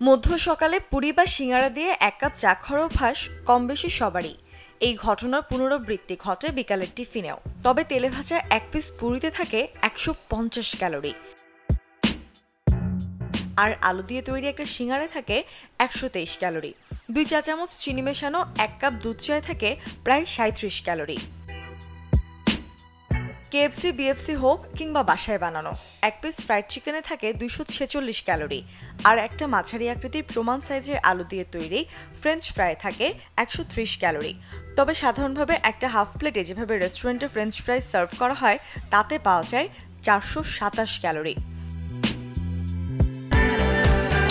মধ্য সকালে পুরি বা সিঙ্গারা দিয়ে এক কাপ চা খাওয়ার অভ্যাস কম বেশি সবারই। এই ঘটনার পুনরাবৃত্তি ঘটে বিকালের টিফিনেও। তবে তেলে ভাজা এক পিস পুরিতে থাকে ১৫০ ক্যালোরি, আর আলু দিয়ে তৈরি একটা সিঙ্গারায় থাকে ১২৩ ক্যালোরি। ২ চা চামচ চিনি মেশানো এক কাপ দুধ চায়ে থাকে প্রায় ৩৭ ক্যালোরি। কেএফসি, বিএফসি হোক কিংবা বাসায় বানানো, এক পিস ফ্রাইড চিকেনে থাকে ২৪৬ ক্যালোরি, আর একটা মাঝারি আকৃতির প্রমাণ সাইজের আলু দিয়ে তৈরি ফ্রেঞ্চ ফ্রাই থাকে ১৩০ ক্যালোরি। তবে সাধারণভাবে একটা হাফ প্লেটে যেভাবে রেস্টুরেন্টে ফ্রেঞ্চ ফ্রাই সার্ভ করা হয় তাতে পাওয়া যায় ৪২৭ ক্যালোরি।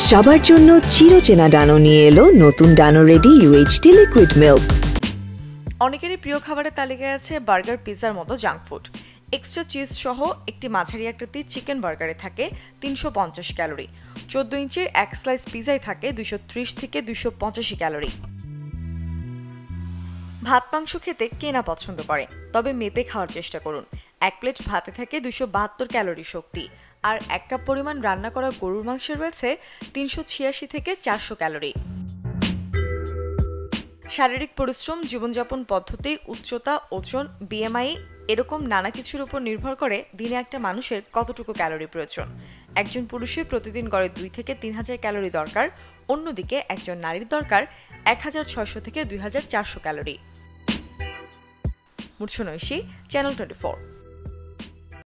সবার জন্য চিরচেনা ডানো নিয়ে এলো নতুন ডানো রেডি UHT লিকুইড মিল্ক। অনেকেরই প্রিয় খাবারের তালিকায় আছে বার্গার, পিৎজার মতো জাঙ্ক ফুড। এক্সট্রা চিজ সহ একটি মাঝারি আকৃতির চিকেন বার্গারে থাকে ৩৫০ ক্যালোরি। ১৪ ইঞ্চির এক স্লাইস পিৎজায় থাকে ২৩০ থেকে ২৮৫ ক্যালোরি। ভাত মাংস খেতে কে না পছন্দ করে, তবে মেপে খাওয়ার চেষ্টা করুন। এক প্লেট ভাতে থাকে ২৭২ ক্যালোরি শক্তি, আর এক কাপ পরিমাণ রান্না করা গরুর মাংসে রয়েছে ৩৮৬ থেকে ৪০০ ক্যালোরি। শারীরিক পরিশ্রম, জীবনযাপন পদ্ধতি, উচ্চতা, ওজন, BMI এরকম নানা কিছুর উপর নির্ভর করে দিনে একটা মানুষের কতটুকু ক্যালোরি প্রয়োজন। একজন পুরুষের প্রতিদিন গড়ে ২ থেকে ৩,০০০ ক্যালোরি দরকার, অন্যদিকে একজন নারীর দরকার ১৬০০ থেকে ২৪০০ ক্যালোরি। মূর্ছনৈশী, চ্যানেল 24।